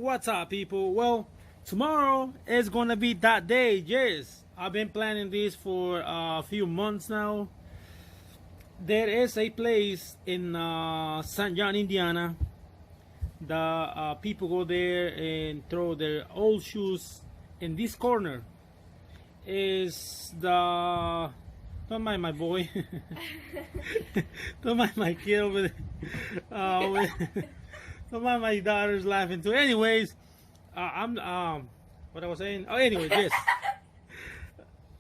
What's up, people? Well, tomorrow is gonna be that day. Yes, I've been planning this for a few months now. There is a place in St. John, Indiana. The people go there and throw their old shoes. In this corner is the, don't mind my boy, don't mind my kid over there. Don't mind my daughter's laughing too. Anyways, I'm what I was saying. Oh, anyway, yes.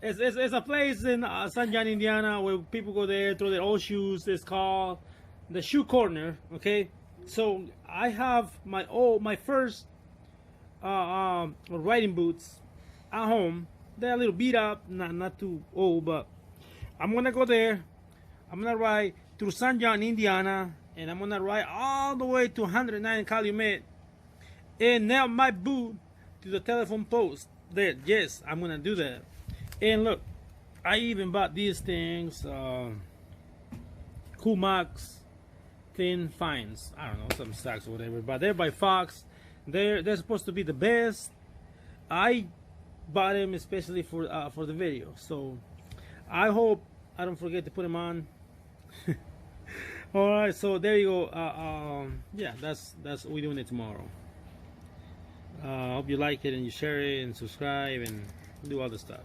It's a place in St. John, Indiana, where people go there, throw their old shoes. It's called the Shoe Corner. Okay, so I have my first riding boots at home. They're a little beat up, not too old, but I'm gonna go there. I'm gonna ride through St. John, Indiana, and I'm gonna ride all the way to 109 Calumet and nail my boot to the telephone post there. Yes, I'm gonna do that. And look, I even bought these things, Cool Max Thin Finds. I don't know, some stocks or whatever, but they're by Fox. They're supposed to be the best. I bought them especially for the video, so I hope I don't forget to put them on. All right, so there you go. Yeah, that's we're doing it tomorrow. Hope you like it and you share it and subscribe and do all the stuff.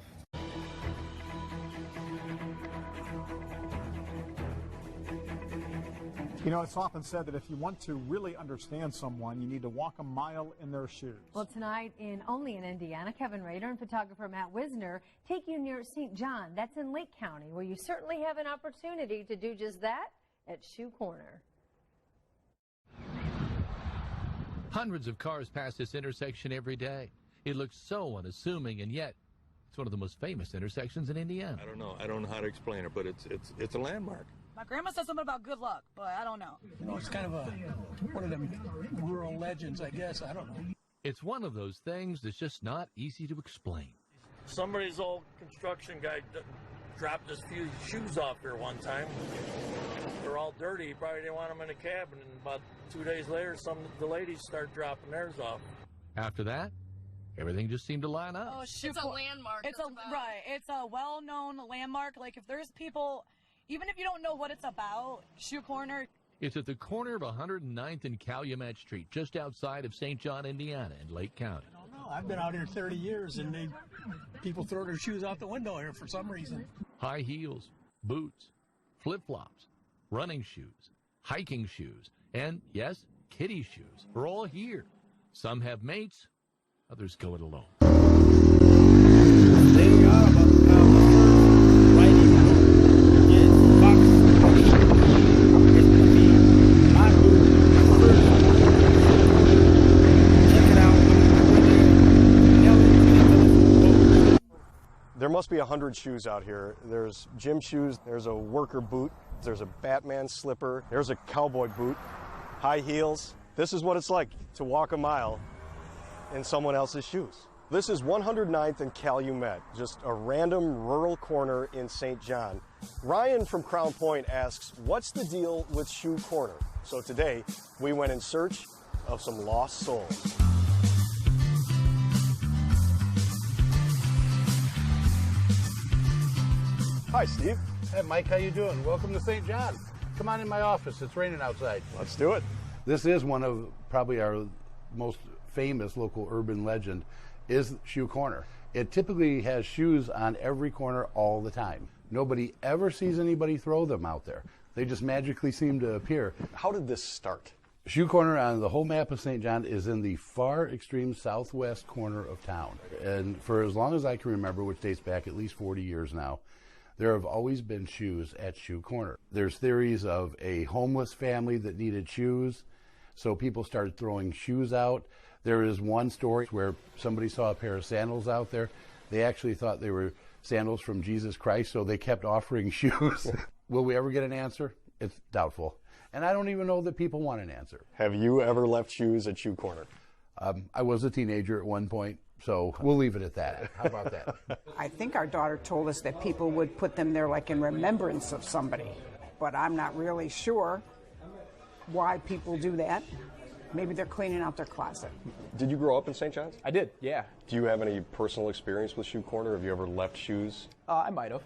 You know, it's often said that if you want to really understand someone, you need to walk a mile in their shoes. Well, tonight, only in Indiana, Kevin Rader and photographer Matt Wisner take you near St. John. That's in Lake County, where you certainly have an opportunity to do just that at Shoe Corner. Hundreds of cars pass this intersection every day. It looks so unassuming, and yet it's one of the most famous intersections in Indiana. I don't know how to explain it, but it's a landmark. My grandma said something about good luck, but I don't know. You know, it's kind of one of them rural legends, I guess. I don't know. It's one of those things that's just not easy to explain. Somebody's old construction guy dropped his few shoes off here one time. They're all dirty. He probably didn't want them in a cabin. And about 2 days later, the ladies start dropping theirs off. After that, everything just seemed to line up. Oh, It's a landmark. It's a well-known landmark. Like, if there's people, even if you don't know what it's about, Shoe Corner. It's at the corner of 109th and Calumet Street, just outside of St. John, Indiana, in Lake County. I don't know. I've been out here 30 years, and people throw their shoes out the window here for some reason. High heels, boots, flip-flops, running shoes, hiking shoes, and, yes, kiddie shoes are all here. Some have mates, others go it alone. There you are, about riding. Yes, Fox. It's gonna be my boot first. Check it out. There must be 100 shoes out here. There's gym shoes, there's a worker boot, there's a Batman slipper, there's a cowboy boot, high heels. This is what it's like to walk a mile in someone else's shoes. This is 109th and Calumet, just a random rural corner in St. John. Ryan from Crown Point asks, what's the deal with Shoe Corner? So today, we went in search of some lost souls. Hi, Steve. Hey, Mike, how you doing? Welcome to St. John. Come on in my office. It's raining outside. Let's do it. This is one of probably our most famous local urban legend is Shoe Corner. It typically has shoes on every corner all the time. Nobody ever sees anybody throw them out there. They just magically seem to appear. How did this start? Shoe Corner on the whole map of St. John is in the far extreme southwest corner of town. And for as long as I can remember, which dates back at least 40 years now, there have always been shoes at Shoe Corner. There's theories of a homeless family that needed shoes, so people started throwing shoes out. There is one story where somebody saw a pair of sandals out there. They actually thought they were sandals from Jesus Christ, so they kept offering shoes. Will we ever get an answer? It's doubtful. And I don't even know that people want an answer. Have you ever left shoes at Shoe Corner? I was a teenager at one point, so we'll leave it at that. How about that? I think our daughter told us that people would put them there like in remembrance of somebody, but I'm not really sure why people do that. Maybe they're cleaning out their closet. Did you grow up in St. John's? I did, yeah. Do you have any personal experience with Shoe Corner? Have you ever left shoes? I might have.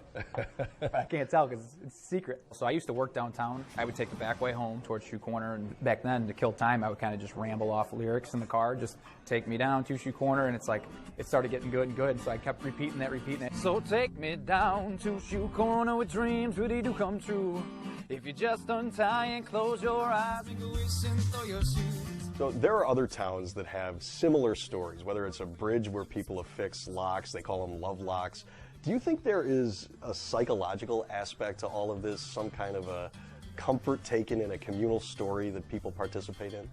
But I can't tell because it's secret. So I used to work downtown. I would take the back way home towards Shoe Corner, and back then, to kill time, I would kind of just ramble off lyrics in the car, just take me down to Shoe Corner, and it's like, it started getting good and good, so I kept repeating that. So take me down to Shoe Corner where dreams really do come true. If you just untie and close your eyes and go wishing through your shoes. So there are other towns that have similar stories, whether it's a bridge where people affix locks, they call them love locks. Do you think there is a psychological aspect to all of this, some kind of a comfort taken in a communal story that people participate in?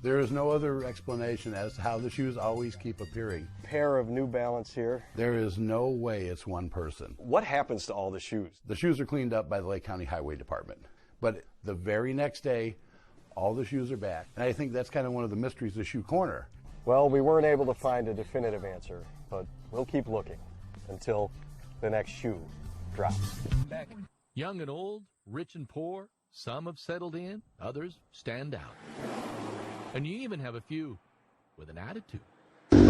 There is no other explanation as to how the shoes always keep appearing. Pair of New Balance here. There is no way it's one person. What happens to all the shoes? The shoes are cleaned up by the Lake County Highway Department. But the very next day, all the shoes are back. And I think that's kind of one of the mysteries of Shoe Corner. Well, we weren't able to find a definitive answer, but we'll keep looking until the next shoe drops. Young and old, rich and poor, some have settled in, others stand out. And you even have a few with an attitude. Mine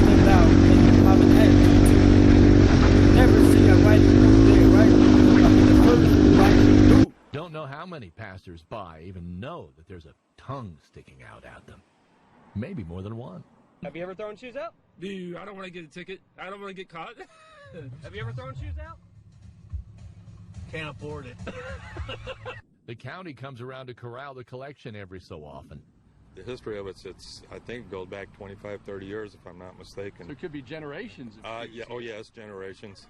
stand out and have an attitude too. Never see a writing book there, right? The first writing book. Don't know how many passers-by even know that there's a tongue sticking out at them. Maybe more than one. Have you ever thrown shoes out? Dude, I don't want to get a ticket. I don't want to get caught. Have you ever thrown shoes out? Can't afford it. The county comes around to corral the collection every so often. The history of it's I think, goes back 25, 30 years, if I'm not mistaken. So it could be generations of shoes. Yeah, oh yes, generations.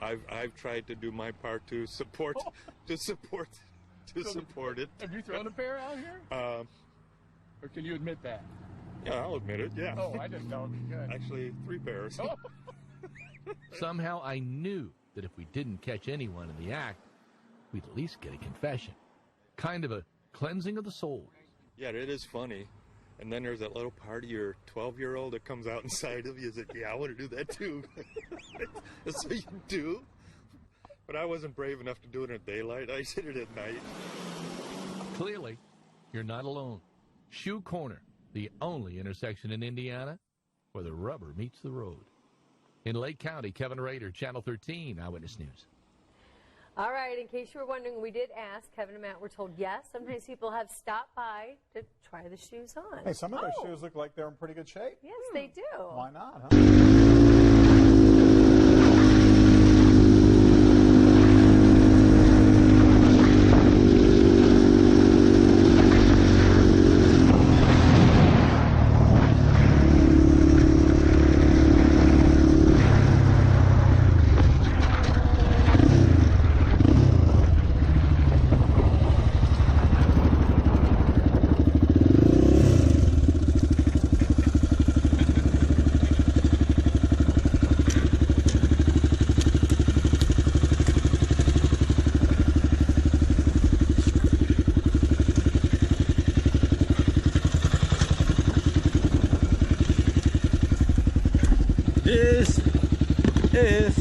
I've tried to do my part to support support it. Have you thrown a pair out here? Or can you admit that? Yeah, I'll admit it, yeah. Oh, I didn't know. Good. Actually, 3 pairs. Oh. Somehow I knew that if we didn't catch anyone in the act, we'd at least get a confession. Kind of a cleansing of the soul. Yeah, it is funny. And then there's that little part of your 12-year-old that comes out inside of you. Is like, yeah, I want to do that too. So you do. But I wasn't brave enough to do it in daylight. I did it at night. Clearly, you're not alone. Shoe Corner, the only intersection in Indiana where the rubber meets the road. In Lake County, Kevin Rader, Channel 13, Eyewitness News. All right, in case you were wondering, we did ask. Kevin and Matt were told yes. Sometimes people have stopped by to try the shoes on. Hey, some of those shoes look like they're in pretty good shape. Yes, they do. Why not, huh? This is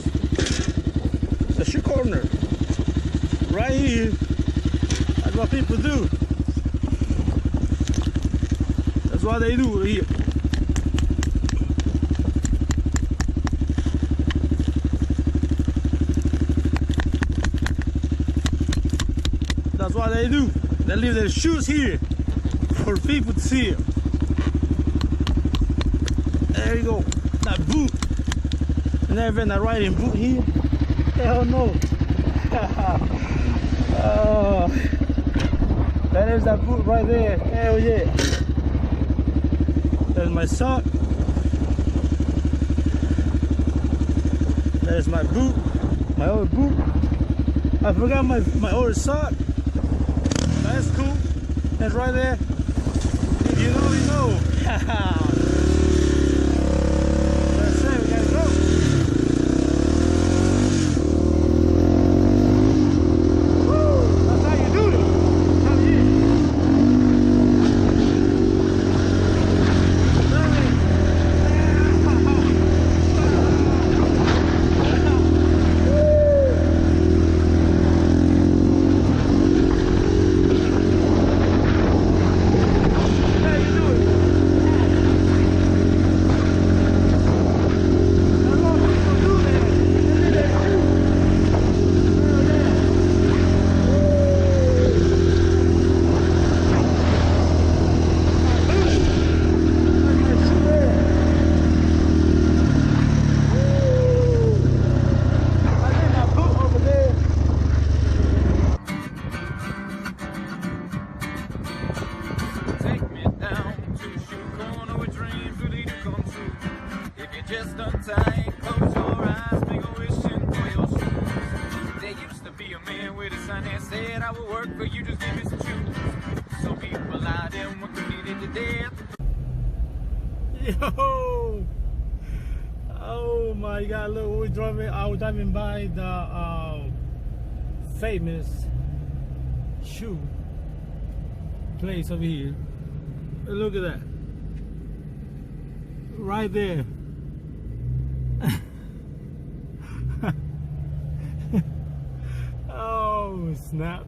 the Shoe Corner. Right here. That's what people do. That's what they do here. That's what they do. They leave their shoes here for people to see them. There you go. That boot. Never been a riding boot here. Hell no. Oh, that is that boot right there. Hell yeah. There's my sock. There's my boot. My old boot. I forgot my old sock. That's cool. That's right there. If you know, you know. That's it, we gotta go. Yo! Oh my God! Look, I was driving by the famous shoe place over here. Look at that! Right there. Oh snap!